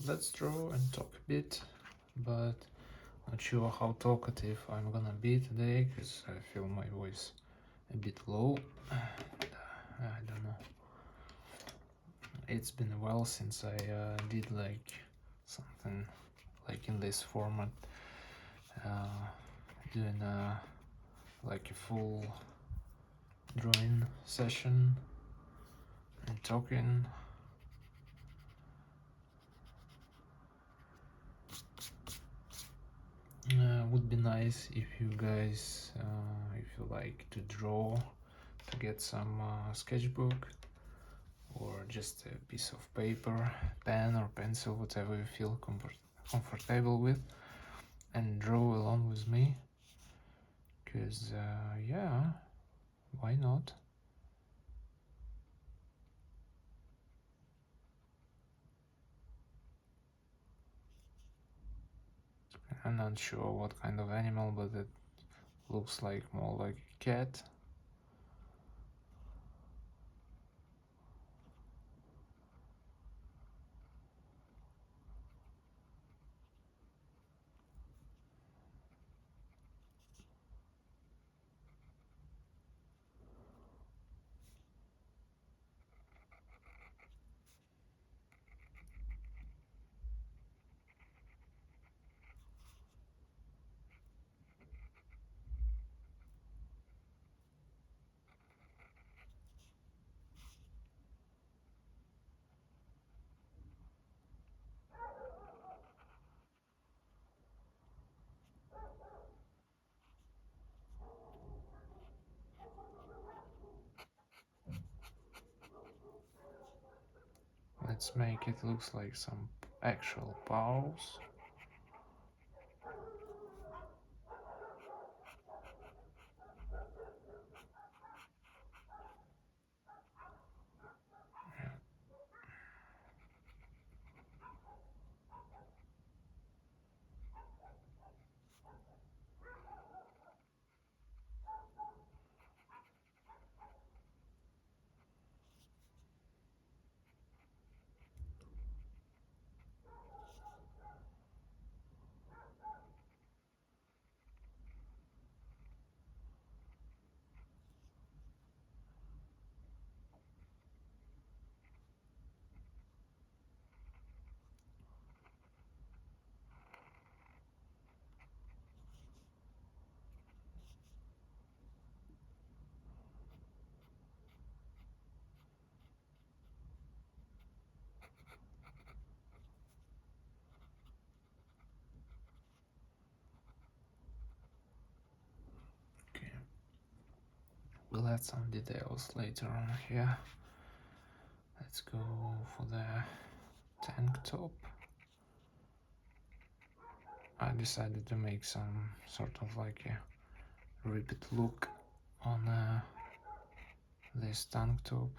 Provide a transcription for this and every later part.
let's draw and talk a bit, but not sure how talkative I'm gonna be today because I feel my voice a bit low. I don't know. It's been a while since I did like something like in this format, doing like a full drawing session and talking. Would be nice if you guys, if you like to draw, to get some sketchbook or just a piece of paper, pen or pencil, whatever you feel comfortable with, and draw along with me. Because, yeah, why not? I'm not sure what kind of animal, but it looks like more like a cat. Let's make it looks like some actual paws. Okay. We'll add some details later on here. Let's go for the tank top. I decided to make some sort of like a repeat look on this tank top.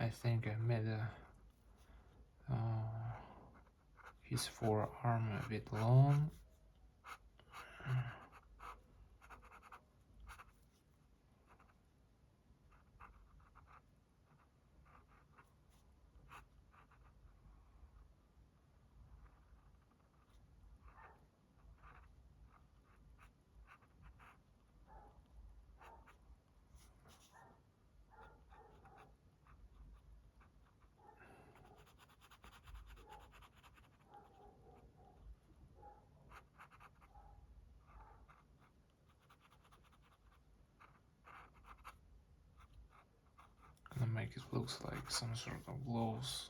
I think I made his forearm a bit long. Gonna make it looks like some sort of gloves.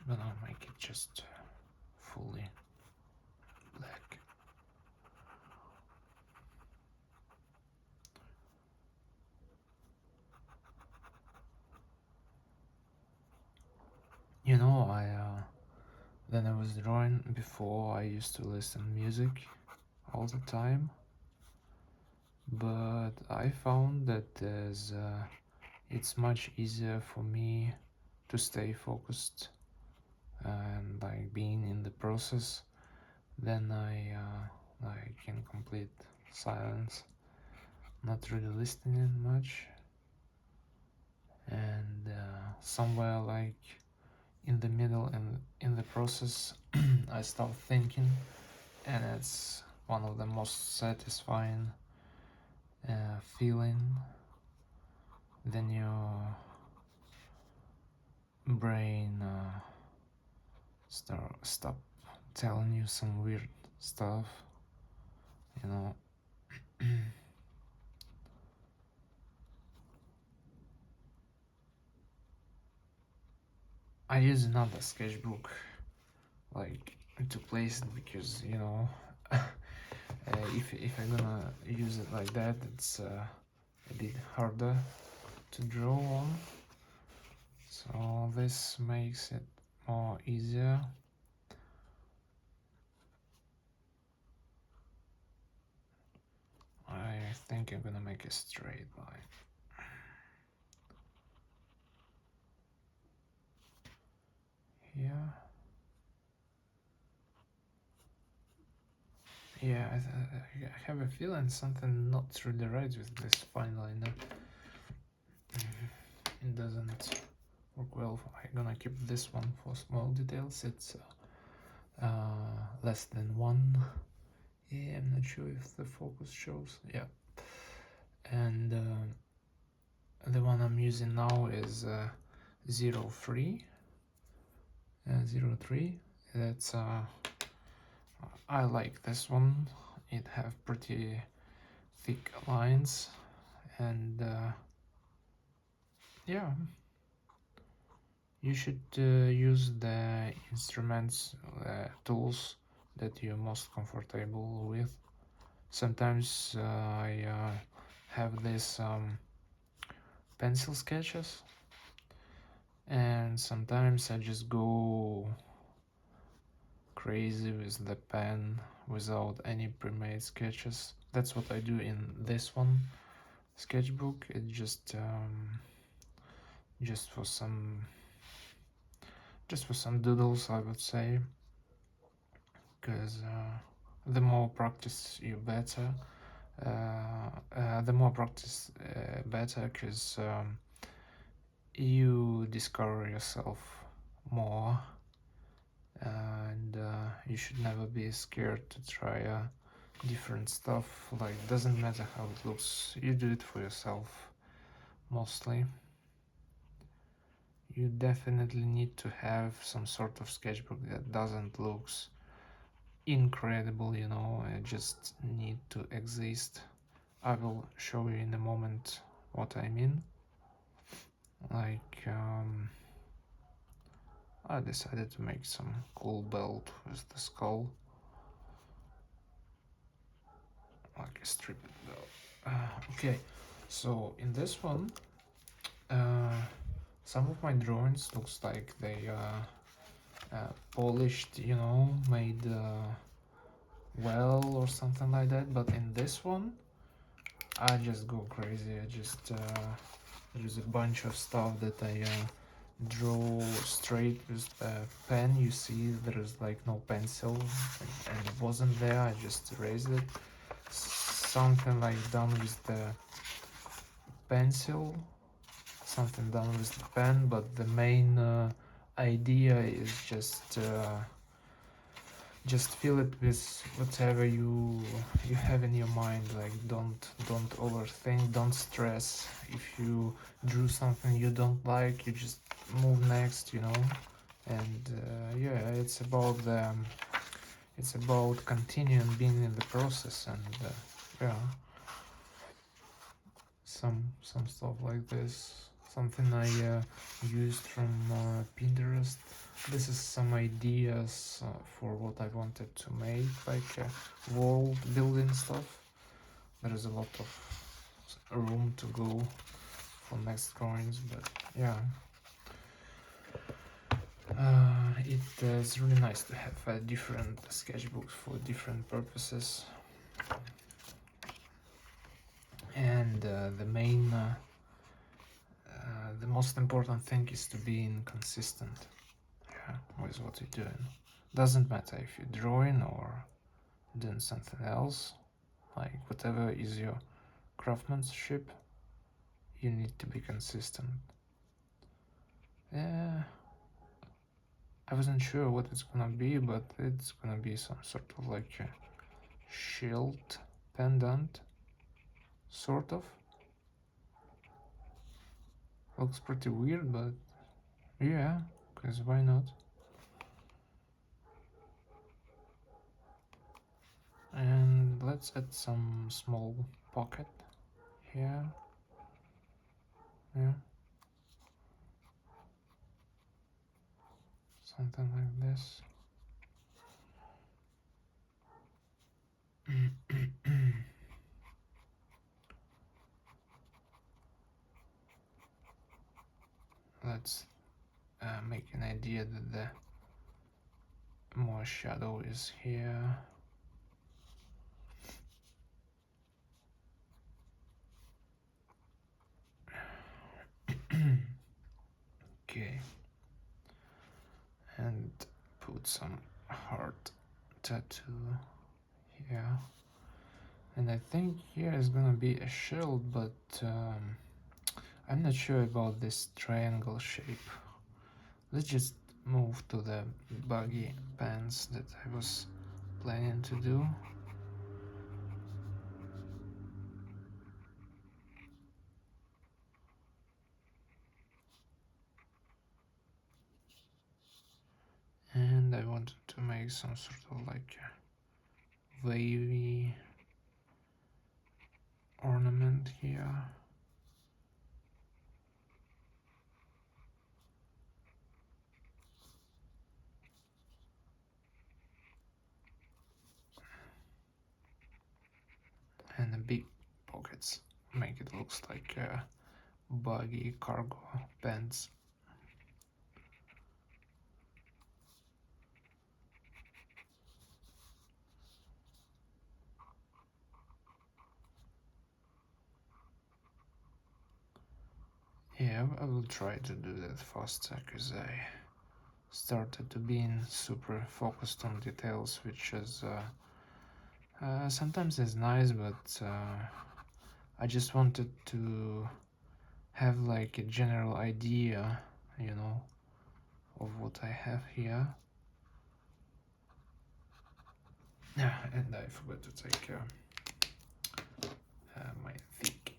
I'm gonna make it just fully black. You know, when I was drawing before, I used to listen music all the time, but I found that it's much easier for me to stay focused and like being in the process then like in complete silence, not really listening much, and somewhere like in the middle and in the process I start thinking, and it's one of the most satisfying feeling. Then your brain stop telling you some weird stuff, you know. I use another sketchbook like to place it because, you know, if I'm gonna use it like that, it's a bit harder to draw on, so this makes it more easier. I think I'm gonna make a straight line here. Yeah, I have a feeling something not really right with this fine liner. It doesn't work well. I'm gonna keep this one for small details. It's less than 1. Yeah, I'm not sure if the focus shows. Yeah, and the one I'm using now is 03. 03. That's I like this one. It have pretty thick lines, and yeah, you should use the instruments, tools that you're most comfortable with. Sometimes I have this pencil sketches, and sometimes I just go crazy with the pen without any pre-made sketches. That's what I do in this one sketchbook. It just for some doodles, I would say, because the more practice you better. The more practice better, because you discover yourself more, and you should never be scared to try different stuff. Like, doesn't matter how it looks, you do it for yourself mostly. You definitely need to have some sort of sketchbook that doesn't looks incredible, you know. It just need to exist. I will show you in a moment what I mean. Like I decided to make some cool belt with the skull, like a stripped belt. Okay, so in this one, some of my drawings looks like they polished, you know, made well or something like that. But in this one, I just go crazy. I just use a bunch of stuff that I draw straight with the pen. You see there is like no pencil, and it wasn't there. I just erased it. Something like done with the pencil, something done with the pen, but the main idea is just fill it with whatever you have in your mind. Like, don't overthink, don't stress. If you drew something you don't like, you just move next, you know. And yeah, it's about continuing being in the process, and yeah, some stuff like this. something I used from Pinterest. This is some ideas for what I wanted to make, like world building stuff. There is a lot of room to go for next drawings, but yeah, it is really nice to have different sketchbooks for different purposes. And the most important thing is to be consistent, yeah, with what you're doing. Doesn't matter if you're drawing or doing something else, like whatever is your craftsmanship, you need to be consistent. Yeah, I wasn't sure what it's gonna be, but it's gonna be some sort of like a shield pendant, sort of. Looks pretty weird, but yeah, because why not? And let's add some small pocket here. Yeah, something like this. Let's make an idea that the more shadow is here. Okay, and put some heart tattoo here. And I think here is gonna be a shield, but I'm not sure about this triangle shape. Let's just move to the baggy pants that I was planning to do. And I wanted to make some sort of like a wavy ornament here. And the big pockets make it looks like baggy cargo pants. Yeah, I will try to do that faster because I started to being super focused on details, which is sometimes is nice, but I just wanted to have like a general idea, you know, of what I have here. Yeah, and I forgot to take my thick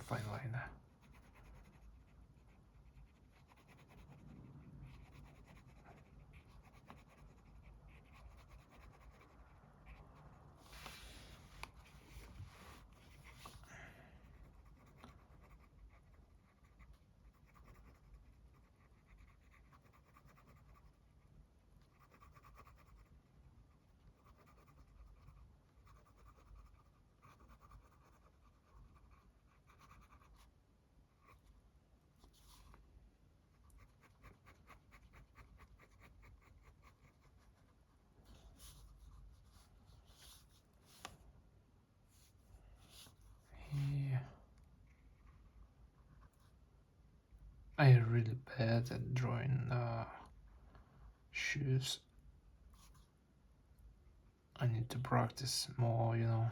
fine liner. Yeah. I am really bad at drawing shoes. I need to practice more, you know.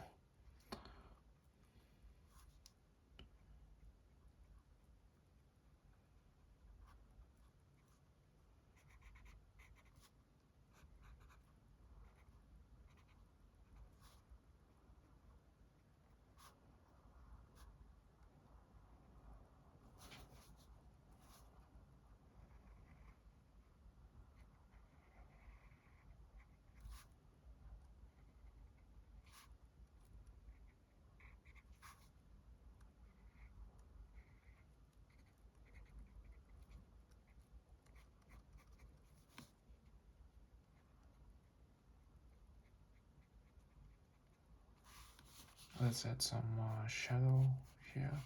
Let's add some shadow here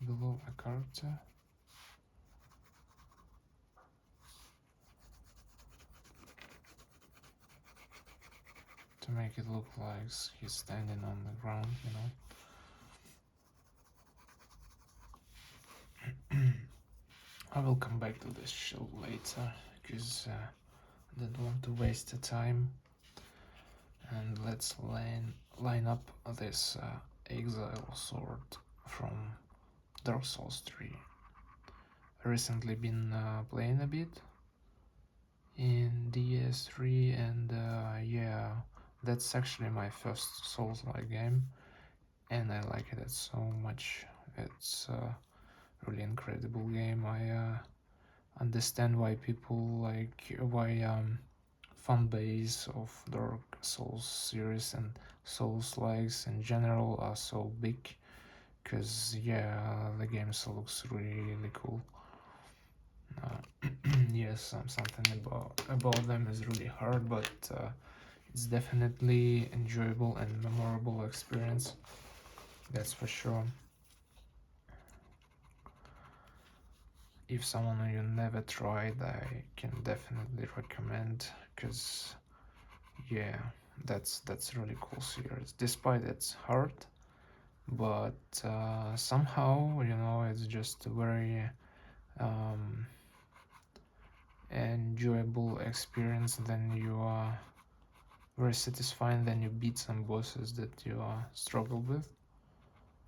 below a character. To make it look like he's standing on the ground, I will come back to this shield later, because I don't want to waste the time. And let's line up this exile sword from Dark Souls 3. I recently been playing a bit in DS3, and yeah, that's actually my first Souls-like game, and I like it so much. It's a really incredible game. I understand why fan base of Dark Souls series and Souls-likes in general are so big, because yeah, the games looks really cool. Yes, something about them is really hard, but it's definitely enjoyable and memorable experience, that's for sure. If someone you never tried, I can definitely recommend, because yeah, that's really cool series, despite it's hard, but somehow, it's just a very enjoyable experience. Then you are very satisfying, then you beat some bosses that you struggle with,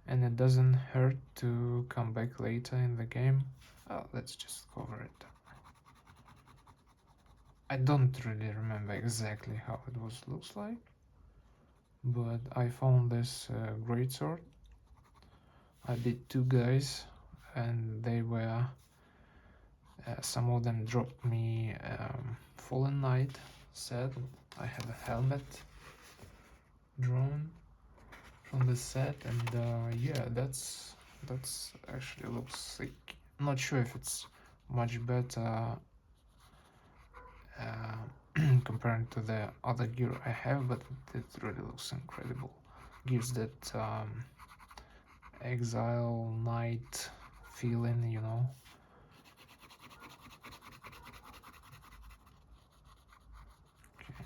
and it doesn't hurt to come back later in the game. Let's just cover it. I don't really remember exactly how it looks like, but I found this great sword. I beat two guys, and they were some of them dropped me Fallen Knight set. I have a helmet drawn from the set, and yeah, that's actually looks sick. Not sure if it's much better compared to the other gear I have, but it really looks incredible. Gives that exile knight feeling, Okay.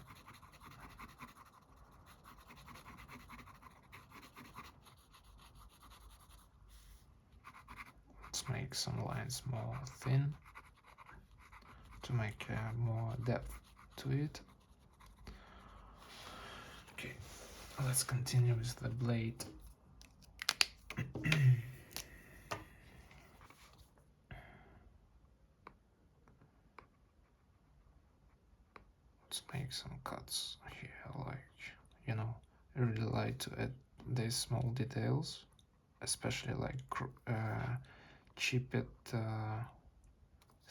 Let's make some lines more thin to make more depth to it. Okay, let's continue with the blade. Let's make some cuts here, I really like to add these small details, especially like chipped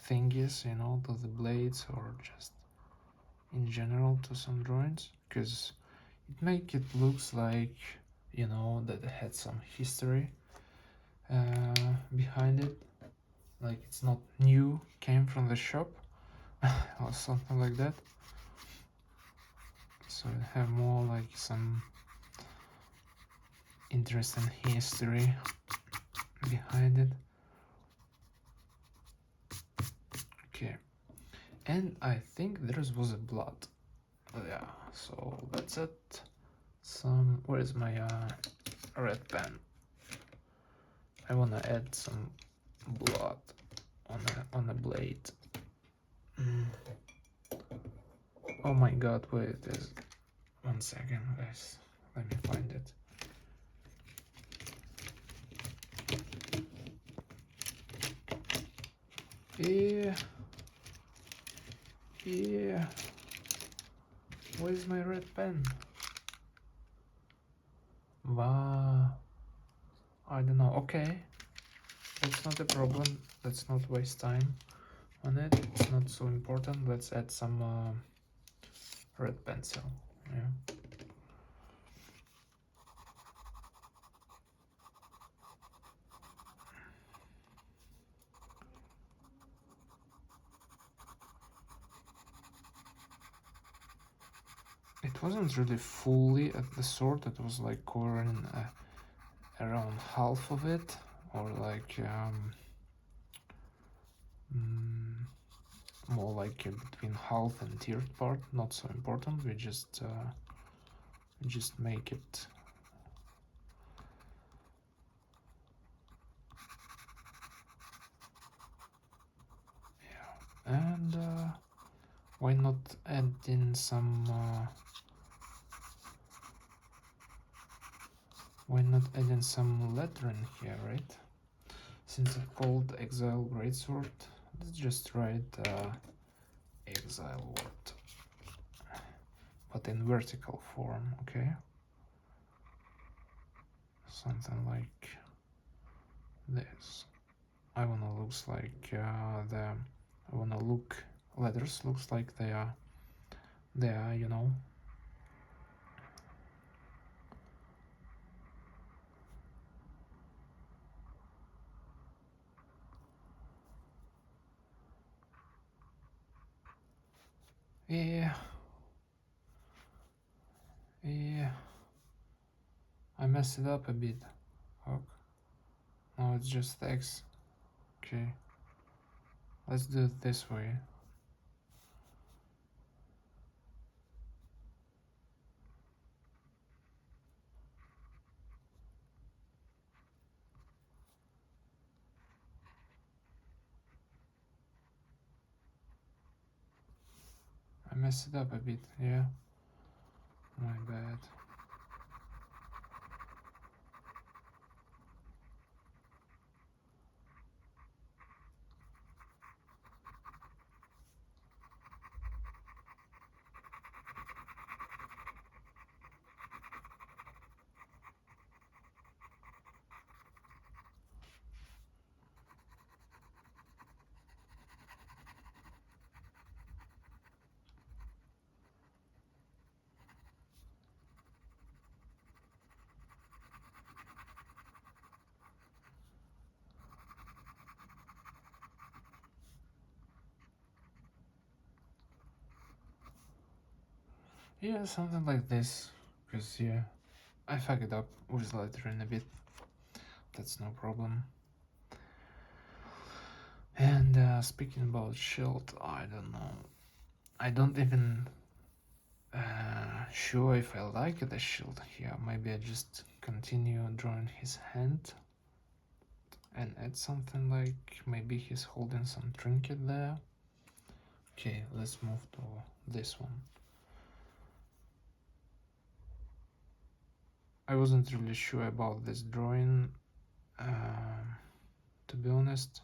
thingies, to the blades, or just in general to some drawings, because it make it looks like, that it had some history behind it, like it's not new, came from the shop or something like that. So it have more like some interesting history behind it. Okay, and I think there was a blood. Yeah, so that's it. Where's my red pen? I wanna add some blood on a blade. Oh my god, wait, there's 1 second, guys. Let me find it. Yeah. Where's my red pen? Wow. I don't know. Okay. That's not a problem. Let's not waste time on it. It's not so important. Let's add some red pencil. Yeah. It it wasn't really fully at the sword, it was like covering around half of it, or like more like between half and third part. Not so important, we just make it. Yeah, and why not add in some lettering here, right? Since it's called Exile Greatsword, let's just write Exile word, but in vertical form, okay? Something like this. I wanna looks like letters looks like they are, you know. Yeah, I messed it up a bit. Okay. No, it's just X. Okay, let's do it this way. I messed it up a bit, yeah. My bad. Yeah, something like this. Because, yeah, I fucked it up with lettering a bit. That's no problem. And speaking about shield, I don't know. I don't even sure if I like the shield here. Maybe I just continue drawing his hand and add something like maybe he's holding some trinket there. Okay, let's move to this one. I wasn't really sure about this drawing, to be honest.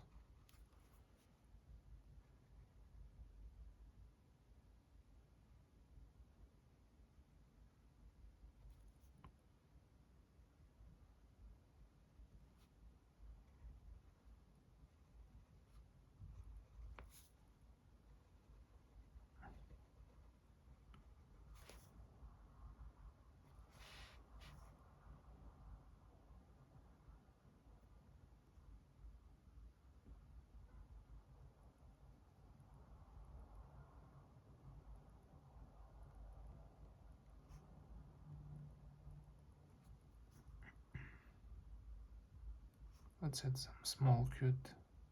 Let's add some small cute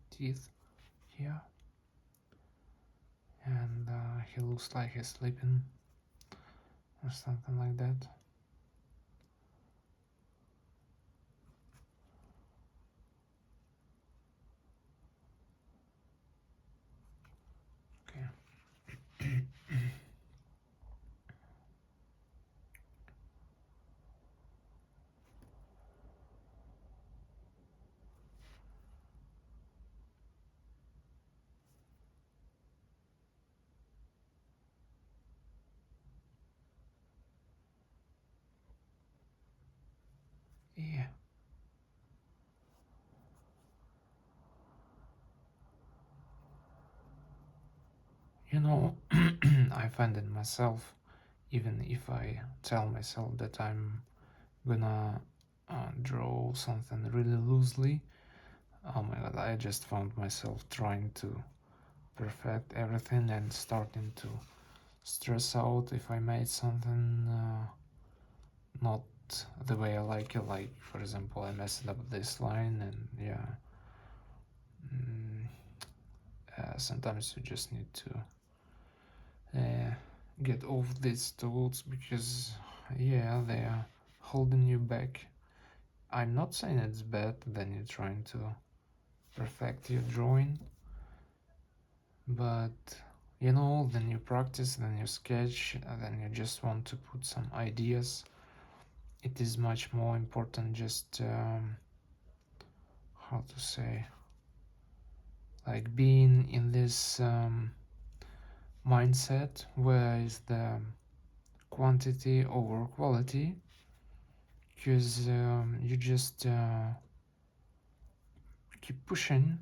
teeth here. And he looks like he's sleeping or something like that. Okay. Yeah. You know, I find it myself, even if I tell myself that I'm gonna draw something really loosely, oh my god, I just found myself trying to perfect everything and starting to stress out if I made something not the way I like it. Like, for example, I messed up this line, and yeah, sometimes you just need to get off these tools, because yeah, they are holding you back. I'm not saying it's bad then you're trying to perfect your drawing, but you know, then you practice, then you sketch, and then you just want to put some ideas. It is much more important just how to say, like being in this mindset where is the quantity over quality, because you just keep pushing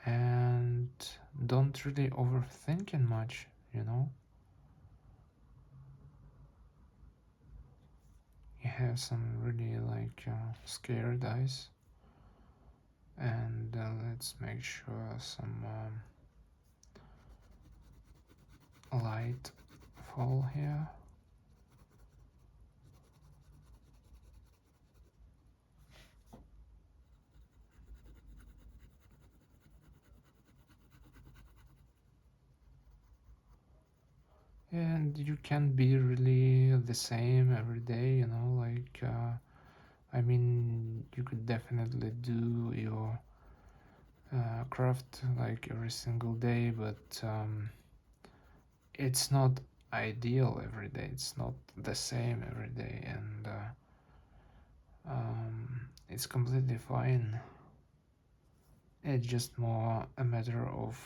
and don't really overthinking much, you know. You have some really like scared eyes, and let's make sure some light fall here. And you can be really the same every day, you know, like I mean, you could definitely do your craft like every single day, but it's not ideal every day. It's not the same every day, and it's completely fine. It's just more a matter of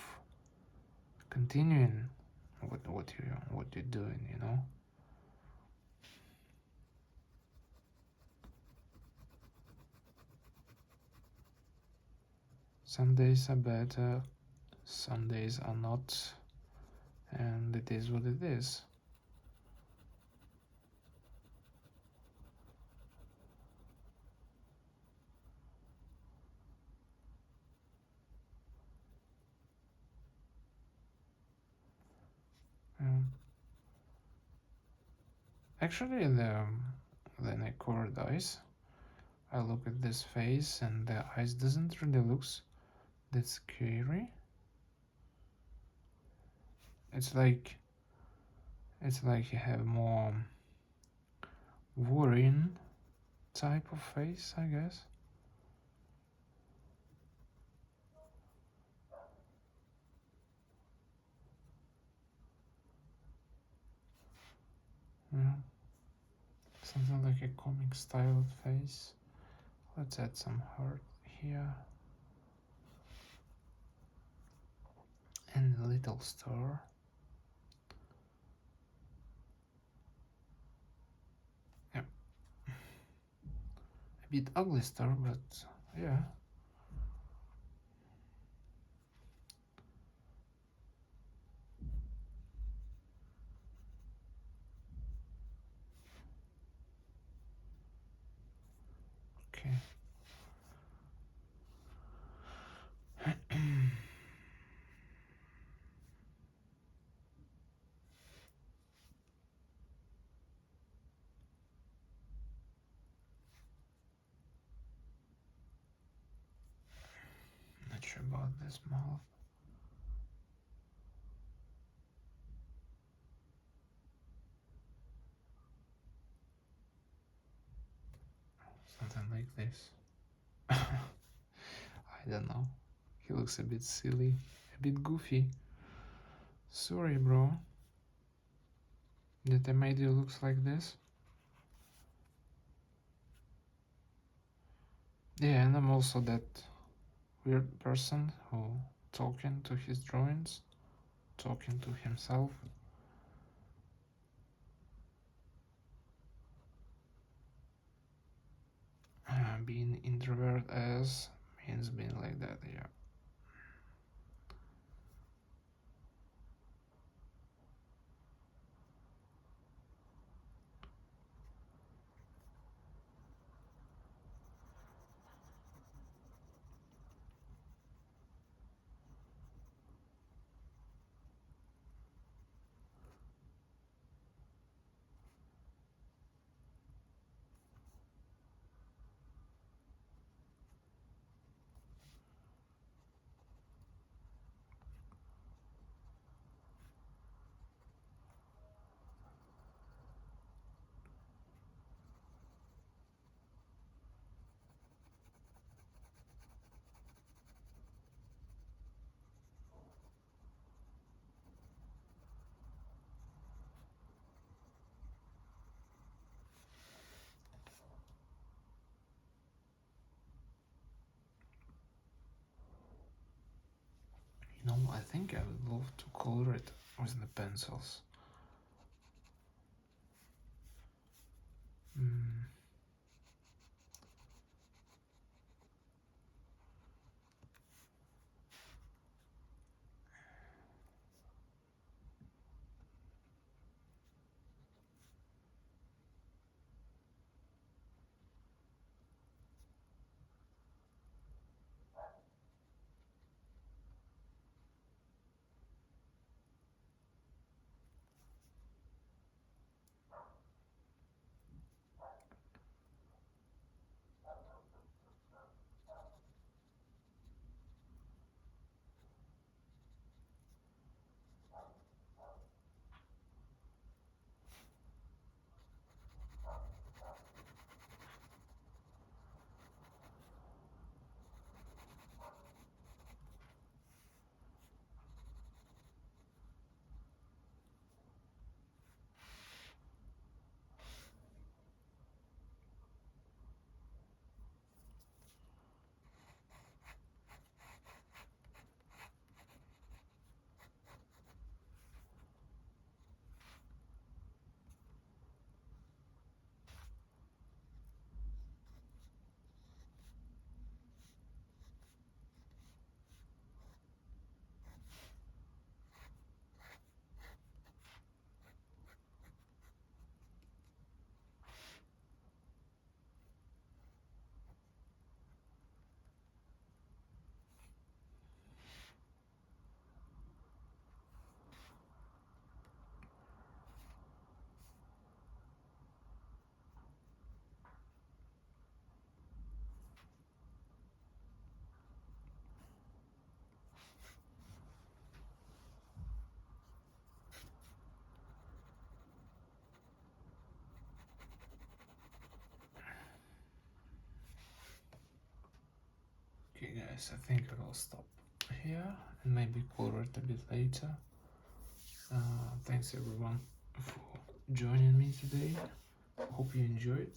continuing what you're doing, you know. Some days are better, some days are not, and it is what it is. Actually, then I covered eyes. I look at this face, and the eyes doesn't really looks that scary. It's like you have more worrying type of face, I guess. Yeah, something like a comic styled face. Let's add some heart here and a little star. Yeah, a bit ugly star, but yeah. Okay. Not sure about this mouth. Something like this. I don't know. He looks a bit silly, a bit goofy. Sorry, bro, that I made you look like this. Yeah, and I'm also that weird person who talking to his drawings, talking to himself. Being introvert as means being like that, yeah. I think I would love to color it with the pencils. Okay guys, I think I will stop here and maybe color it a bit later. Thanks everyone for joining me today. Hope you enjoyed.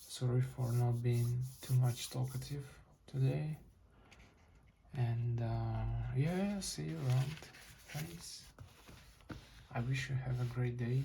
Sorry for not being too much talkative today. And yeah, see you around. Thanks. I wish you have a great day.